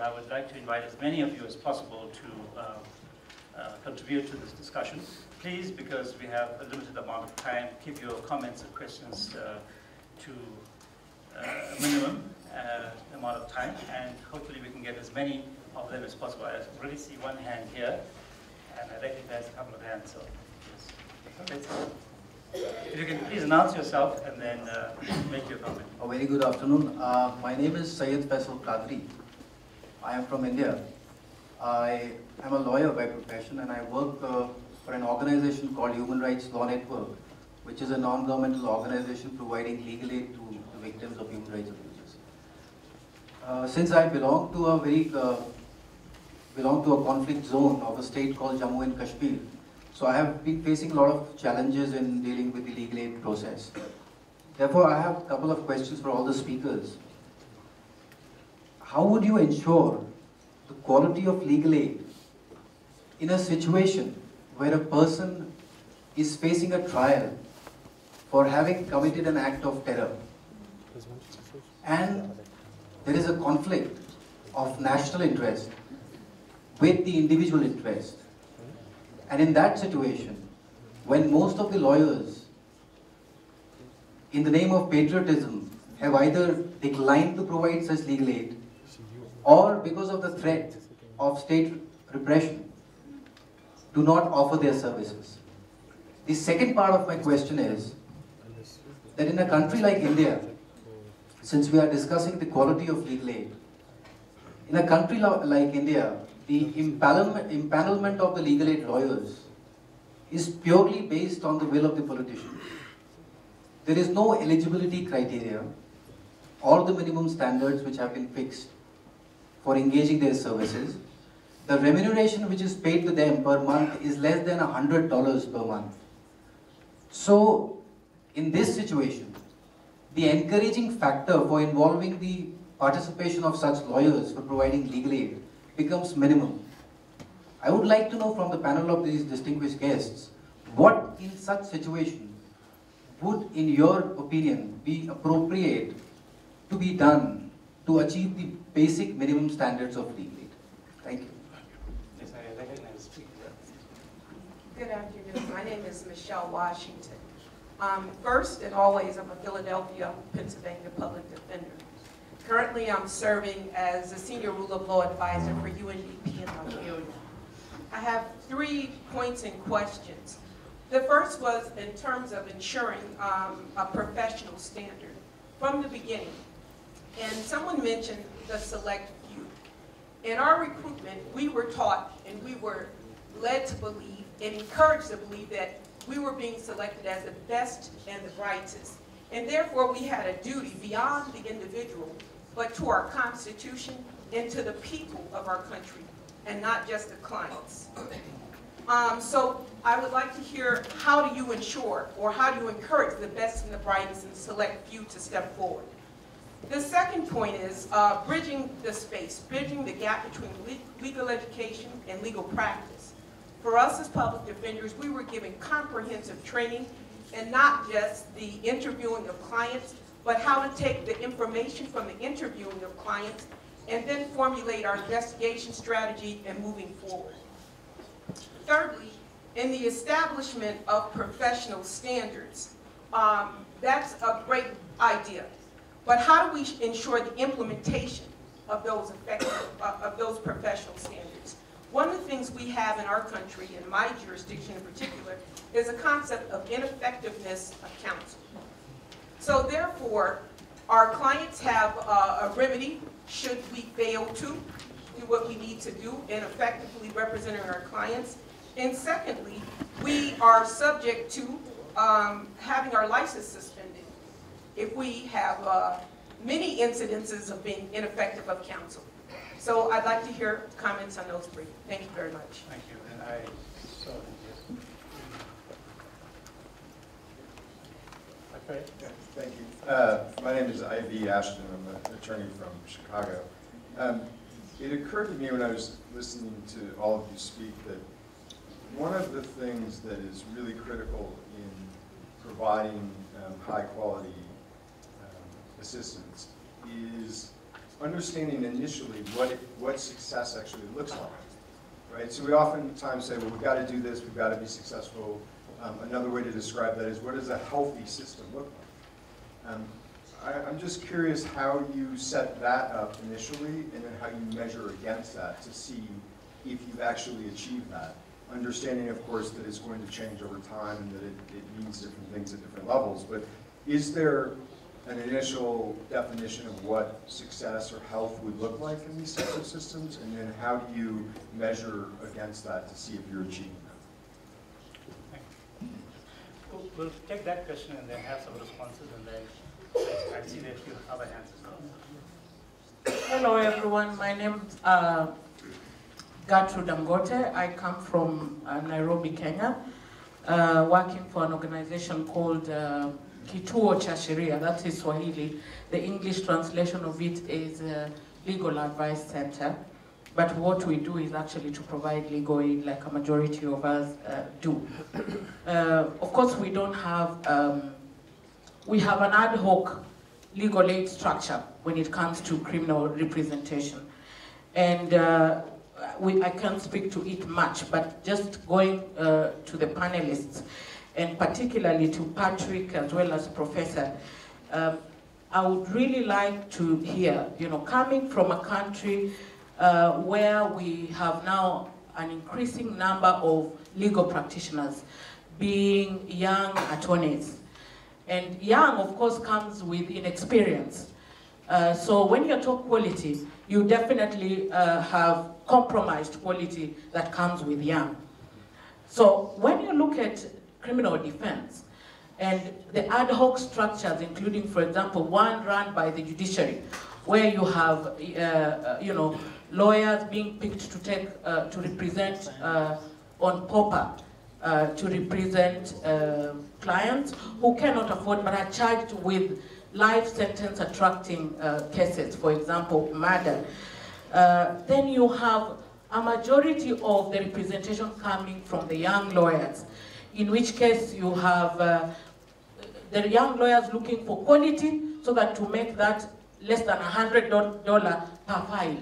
I would like to invite as many of you as possible to contribute to this discussion. Please, because we have a limited amount of time, keep your comments and questions to a minimum amount of time, and hopefully we can get as many of them as possible. I already see one hand here, and I recognize a couple of hands, so yes. If you can please announce yourself and then make your comment. A very good afternoon. My name is Syed Faisal Qadri. I am from India. I am a lawyer by profession, and I work for an organization called Human Rights Law Network, which is a non-governmental organization providing legal aid to the victims of human rights abuses. Since I belong to a conflict zone of a state called Jammu and Kashmir, so I have been facing a lot of challenges in dealing with the legal aid process. Therefore, I have a couple of questions for all the speakers. How would you ensure the quality of legal aid in a situation where a person is facing a trial for having committed an act of terror, and there is a conflict of national interest with the individual interest? And in that situation, when most of the lawyers, in the name of patriotism, have either declined to provide such legal aid, or because of the threat of state repression, do not offer their services. The second part of my question is that in a country like India, since we are discussing the quality of legal aid, in a country like India, the empanelment of the legal aid lawyers is purely based on the will of the politician. There is no eligibility criteria or the minimum standards which have been fixed for engaging their services. The remuneration which is paid to them per month is less than $100 per month. So, in this situation, the encouraging factor for involving the participation of such lawyers for providing legal aid becomes minimum. I would like to know from the panel of these distinguished guests, what in such situation would, in your opinion, be appropriate to be done to achieve the basic minimum standards of legal aid? Thank you. Yes, I recognize the speaker. Good afternoon. My name is Michelle Washington. First and always, I'm a Philadelphia, Pennsylvania public defender. Currently, I'm serving as a senior rule of law advisor for UNDP in Liberia. I have 3 points and questions. The first was in terms of ensuring a professional standard from the beginning. And someone mentioned the select few. In our recruitment, we were taught and we were led to believe and encouraged to believe that we were being selected as the best and the brightest. And therefore, we had a duty beyond the individual, but to our Constitution and to the people of our country, and not just the clients. So I would like to hear, how do you ensure, or how do you encourage the best and the brightest and select few to step forward? The second point is bridging the space, bridging the gap between legal education and legal practice. For us as public defenders, we were given comprehensive training, and not just the interviewing of clients, but how to take the information from the interviewing of clients and then formulate our investigation strategy and moving forward. Thirdly, in the establishment of professional standards, that's a great idea. But how do we ensure the implementation of those professional standards? One of the things we have in our country, in my jurisdiction in particular, is a concept of ineffectiveness of counsel. So therefore, our clients have a remedy should we fail to do what we need to do in effectively representing our clients. And secondly, we are subject to having our license suspended if we have many incidences of being ineffective of counsel. So I'd like to hear comments on those 3. Thank you very much. Thank you. And I saw it, yes. Okay. Yeah, thank you. My name is Ivy Ashton. I'm an attorney from Chicago. It occurred to me when I was listening to all of you speak that one of the things that is really critical in providing high quality assistance is understanding initially what success actually looks like, right? So we oftentimes say, well, we've got to do this, we've got to be successful. Another way to describe that is, what does a healthy system look like? I'm just curious how you set that up initially, and then how you measure against that to see if you've actually achieved that. Understanding, of course, that it's going to change over time and that it means different things at different levels, but is there an initial definition of what success or health would look like in these types of systems, and then how do you measure against that to see if you're achieving that? We'll take that question and then have some responses, and then I see there are a few other hands as well. Hello everyone, my name is Gertrude Dangote. I come from Nairobi, Kenya, working for an organization called Kituo cha Sheria, that is Swahili. The English translation of it is Legal Advice Center. But what we do is actually to provide legal aid like a majority of us do. Of course, we don't have, we have an ad hoc legal aid structure when it comes to criminal representation. And I can't speak to it much, but just going to the panelists, and particularly to Patrick as well as Professor, I would really like to hear, coming from a country where we have now an increasing number of legal practitioners being young attorneys. And young, of course, comes with inexperience. So when you talk quality, you definitely have compromised quality that comes with young. So when you look at criminal defense and the ad hoc structures, including, for example, one run by the judiciary, where you have, lawyers being picked to take, to represent on paper, to represent clients who cannot afford but are charged with life sentence attracting cases, for example, murder. Then you have a majority of the representation coming from the young lawyers, in which case you have the young lawyers looking for quality so that to make that less than $100 per file,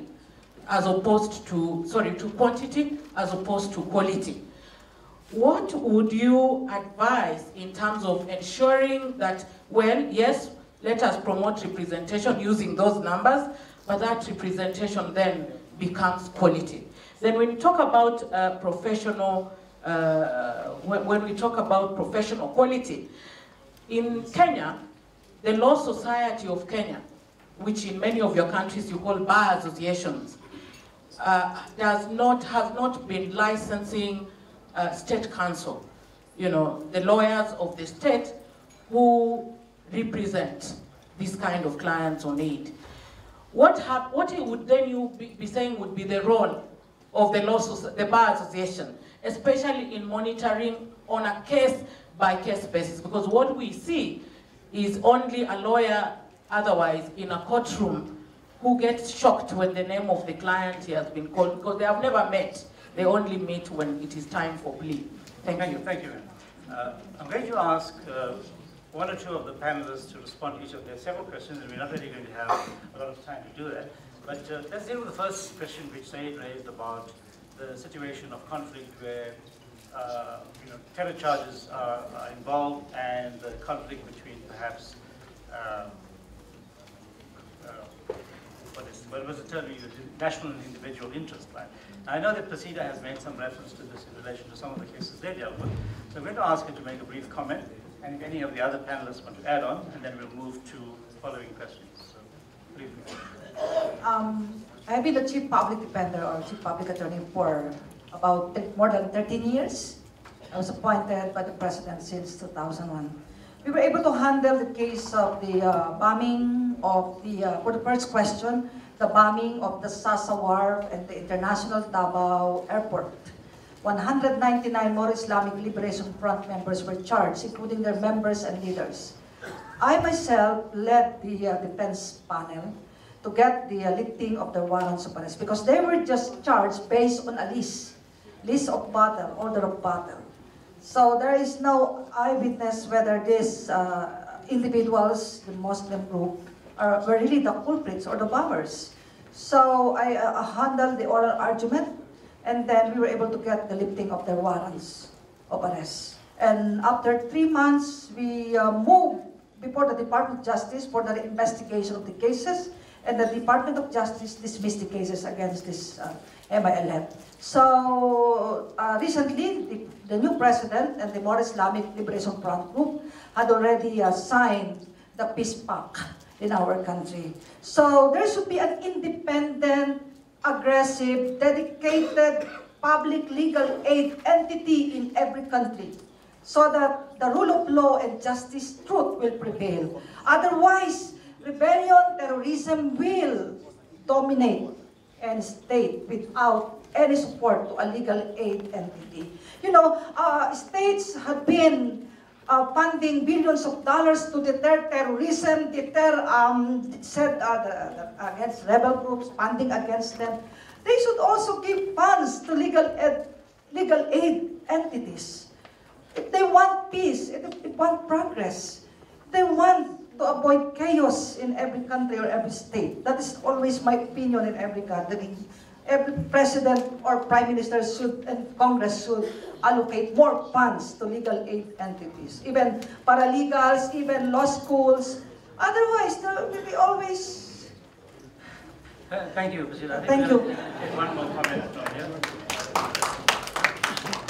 as opposed to, to quantity as opposed to quality. What would you advise in terms of ensuring that, well, yes, let us promote representation using those numbers, but that representation then becomes quality. Then when you talk about professional, when we talk about professional quality, in Kenya, the Law Society of Kenya, which in many of your countries you call bar associations, has not been licensing state counsel, the lawyers of the state who represent these kind of clients on aid. What would then you be saying would be the role of the bar association, especially in monitoring on a case-by-case basis? Because what we see is only a lawyer otherwise in a courtroom who gets shocked when the name of the client has been called, because they have never met. They only meet when it is time for plea. Thank you. Thank you. I'm going to ask one or two of the panelists to respond to each of their several questions, and we're not really going to have a lot of time to do that. But let's deal with the first question which Said raised about the situation of conflict where terror charges are involved, and the conflict between perhaps what was the term you used? National and individual interest, right? I know that Placida has made some reference to this in relation to some of the cases they dealt with. So I'm going to ask her to make a brief comment, and if any of the other panelists want to add on, and then we'll move to following questions. So, please. I've been the Chief Public Defender or Chief Public Attorney for about more than 13 years. I was appointed by the President since 2001. We were able to handle the case of the bombing of the, for the first question, the bombing of the Sasa Wharf and the International Davao Airport. 199 more Islamic Liberation Front members were charged, including their members and leaders. I myself led the defense panel to get the lifting of the warrants of arrest because they were just charged based on a list of battle, order of battle. So there is no eyewitness whether these individuals, the Muslim group, were really the culprits or the bombers. So I handled the oral argument, and then we were able to get the lifting of their warrants of arrest. And after 3 months, we moved before the Department of Justice for the investigation of the cases, and the Department of Justice dismissed the cases against this MILF. So recently, the new president and the more Islamic Liberation Front group had already signed the peace pact in our country. So there should be an independent, aggressive, dedicated public legal aid entity in every country, so that the rule of law and justice, truth will prevail. Otherwise, rebellion, terrorism will dominate any state without any support to a legal aid entity. You know, states have been funding billions of dollars to deter terrorism, against rebel groups, funding against them. They should also give funds to legal aid entities. If they want peace, if they want progress, they want to avoid chaos in every country or every state. That is always my opinion in every gathering. Every president or prime minister should, and Congress should allocate more funds to legal aid entities, even paralegals, even law schools. Otherwise, there will be always... Thank you, Priscilla. Thank you. Take one more comment from you.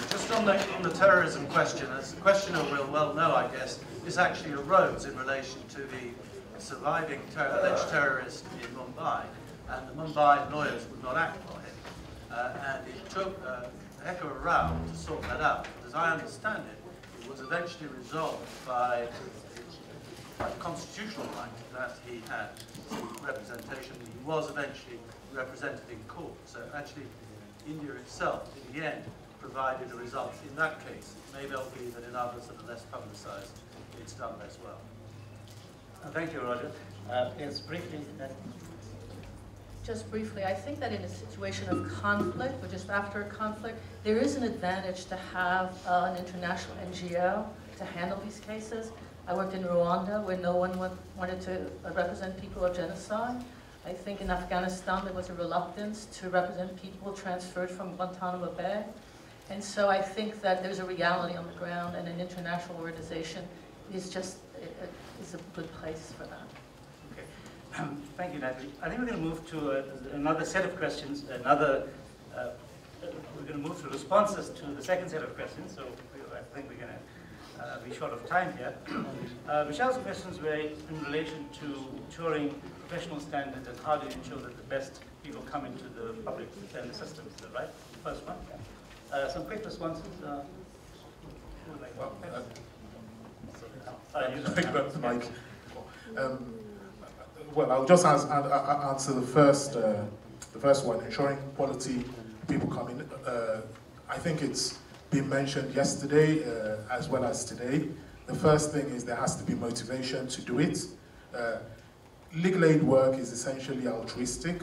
Just on the terrorism question, as the questioner will well know, I guess, this actually arose in relation to the surviving alleged terrorist in Mumbai, and the Mumbai lawyers would not act for him. And it took a heck of a row to sort that out. But as I understand it, it was eventually resolved by the constitutional right that he had representation. He was eventually represented in court. So actually, India itself, in the end, provided a result in that case. It may well be that in others that are less publicized, it's done less well. Thank you, Roger. Yes, briefly. Just briefly, I think that in a situation of conflict, or just after a conflict, there is an advantage to have an international NGO to handle these cases. I worked in Rwanda, where no one wanted to represent people of genocide. I think in Afghanistan, there was a reluctance to represent people transferred from Guantanamo Bay. And so I think that there's a reality on the ground, and an international organization is just is a good place for that. Okay. Thank you, Natalie. I think we're going to move to another set of questions. We're going to move to responses to the second set of questions. So I think we're going to be short of time here. Michelle's questions were in relation to ensuring professional standards and how do you ensure that the best people come into the public and the system. Is that right? First one. Some quick responses. Well, I'll just answer the first one, ensuring quality people come in. I think it's been mentioned yesterday as well as today. The first thing is there has to be motivation to do it. Legal aid work is essentially altruistic.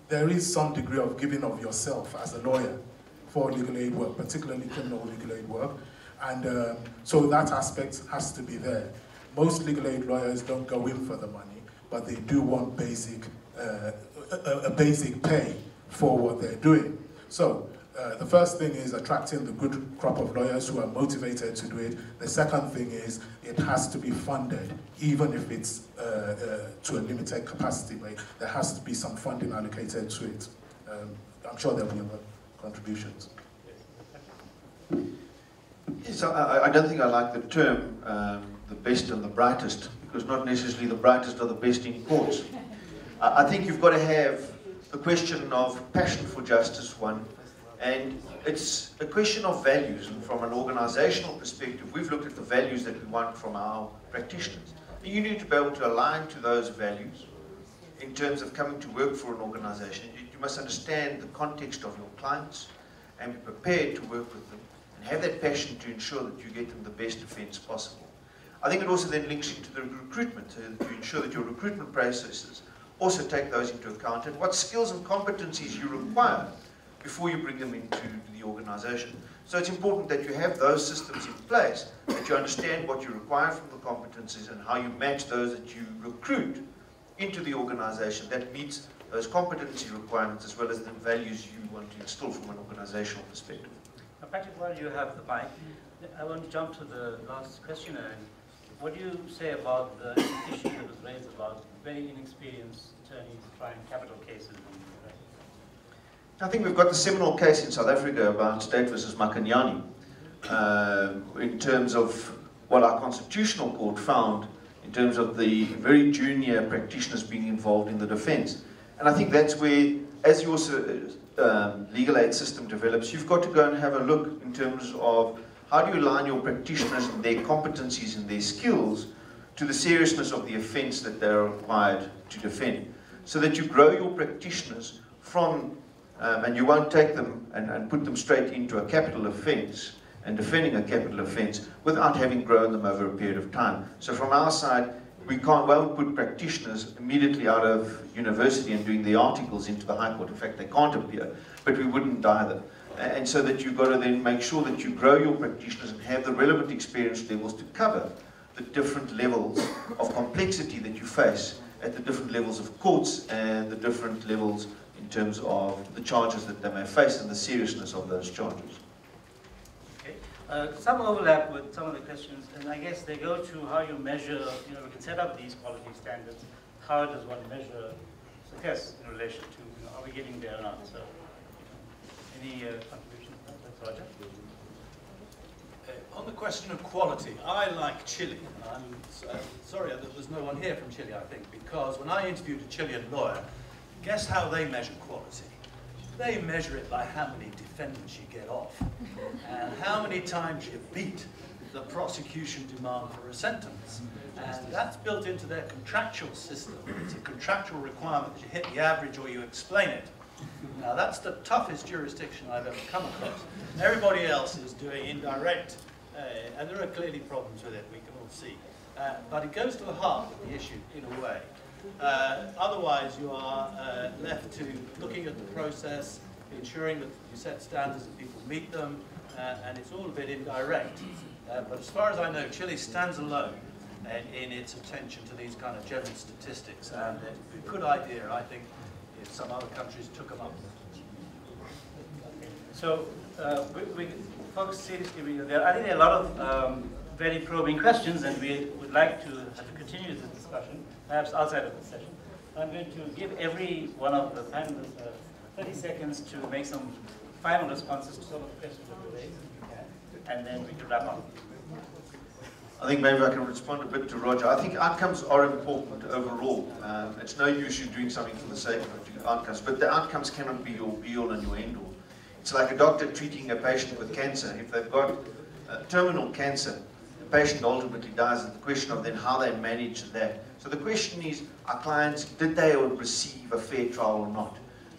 There is some degree of giving of yourself as a lawyer for legal aid work, particularly criminal legal aid work. And so that aspect has to be there. Most legal aid lawyers don't go in for the money, but they do want a basic pay for what they're doing. So the first thing is attracting the good crop of lawyers who are motivated to do it. The second thing is it has to be funded, even if it's to a limited capacity, but there has to be some funding allocated to it. I'm sure there'll be other contributions. Yes, I don't think I like the term the best and the brightest, because not necessarily the brightest are the best in courts. I think you've got to have the question of passion for justice, one, and it's a question of values. And from an organizational perspective, we've looked at the values that we want from our practitioners. And you need to be able to align to those values in terms of coming to work for an organization. You must understand the context of your clients and be prepared to work with them and have that passion to ensure that you get them the best defense possible. I think it also then links into the recruitment, to ensure that your recruitment processes also take those into account and what skills and competencies you require before you bring them into the organization. So it's important that you have those systems in place, that you understand what you require from the competencies and how you match those that you recruit into the organization that meets those competency requirements as well as the values you want to instill from an organizational perspective. Now, Patrick, while you have the mic, I want to jump to the last question. What do you say about the issue that was raised about very inexperienced attorneys trying capital cases? I think we've got the seminal case in South Africa about State versus Makanyane in terms of what our constitutional court found in terms of the very junior practitioners being involved in the defense. And I think that's where, as your legal aid system develops, you've got to go and have a look in terms of how do you align your practitioners and their competencies and their skills to the seriousness of the offense that they're required to defend, so that you grow your practitioners from, and you won't take them and put them straight into a capital offense and defending a capital offense without having grown them over a period of time. So from our side, we won't put practitioners immediately out of university and doing the articles into the High Court. In fact, they can't appear, but we wouldn't either. And so that you've got to then make sure that you grow your practitioners and have the relevant experience levels to cover the different levels of complexity that you face at the different levels of courts and the different levels in terms of the charges that they may face and the seriousness of those charges. Okay. Some overlap with some of the questions, and I guess they go to how you measure, we can set up these quality standards. How does one measure success in relation to, are we getting there or not? So, any contributions? That's Roger. On the question of quality, I like Chile. I'm sorry that there's no one here from Chile, I think, because when I interviewed a Chilean lawyer, guess how they measure quality? They measure it by how many defendants you get off and how many times you beat the prosecution demand for a sentence. And that's built into their contractual system. It's a contractual requirement that you hit the average or you explain it. Now that's the toughest jurisdiction I've ever come across. Everybody else is doing indirect, and there are clearly problems with it, we can all see. But it goes to the heart of the issue in a way. Otherwise you are left to looking at the process, ensuring that you set standards and people meet them, and it's all a bit indirect. But as far as I know, Chile stands alone in its attention to these kind of general statistics, and it's a good idea, I think, if some other countries took them up. So, folks, seriously, I think there are a lot of very probing questions, and we would like to continue this discussion, perhaps outside of the session. I'm going to give every one of the panelists 30 seconds to make some final responses to some of the questions that were raised, and then we can wrap up. I think maybe I can respond a bit to Roger. I think outcomes are important overall. It's no use you doing something for the sake of outcomes, but the outcomes cannot be your be-all and your end-all. It's like a doctor treating a patient with cancer. If they've got terminal cancer, the patient ultimately dies, and the question of then how they manage that. So the question is, our clients, did they receive a fair trial or not?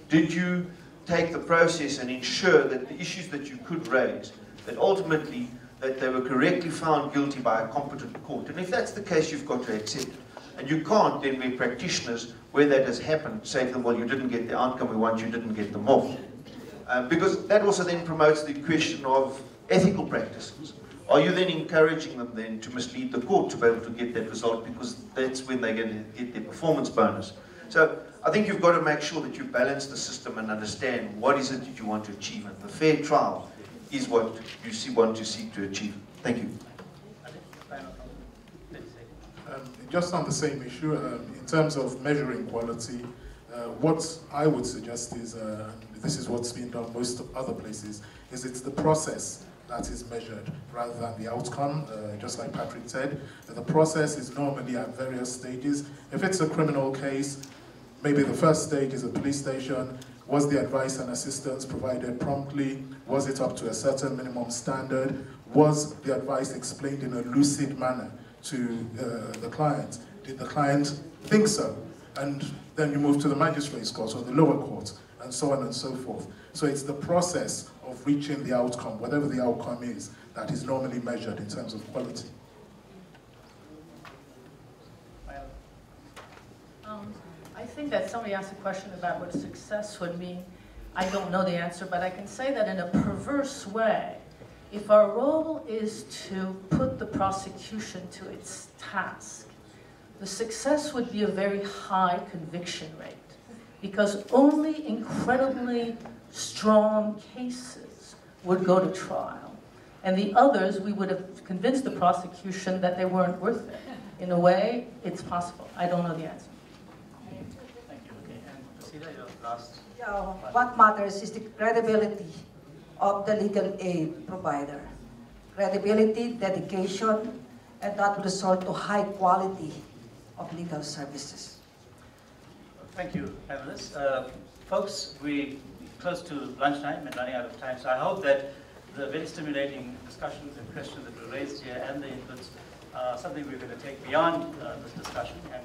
Did you take the process and ensure that the issues that you could raise, that ultimately that they were correctly found guilty by a competent court? And if that's the case, you've got to accept it. And you can't then be practitioners where that has happened, say to them, well, you didn't get the outcome we want, you didn't get them off. Because that also then promotes the question of ethical practices. Are you then encouraging them then to mislead the court to be able to get that result, because that's when they're going to get their performance bonus? So I think you've got to make sure that you balance the system and understand what is it that you want to achieve, and the fair trial is what you want to seek to achieve. Thank you. Just on the same issue, in terms of measuring quality, what I would suggest is, this is what's been done most of other places, is it's the process that is measured rather than the outcome. Just like Patrick said, the process is normally at various stages. If it's a criminal case, maybe the first stage is a police station. Was the advice and assistance provided promptly? Was it up to a certain minimum standard? Was the advice explained in a lucid manner to the client? Did the client think so? And then you move to the magistrate's court or the lower court, and so on and so forth. So it's the process of reaching the outcome, whatever the outcome is, that is normally measured in terms of quality. I think that somebody asked a question about what success would mean. I don't know the answer, but I can say that in a perverse way, If our role is to put the prosecution to its task, the success would be a very high conviction rate, because only incredibly strong cases would go to trial. And the others, we would have convinced the prosecution that they weren't worth it. In a way, it's possible. I don't know the answer. Thank you. Okay, and Priscilla, your last. What matters is the credibility of the legal aid provider. Credibility, dedication, and that will result to high quality of legal services. Thank you, panelists. Folks, we're close to lunchtime and running out of time, so I hope that the very stimulating discussions and questions that were raised here and the inputs are something we're going to take beyond this discussion and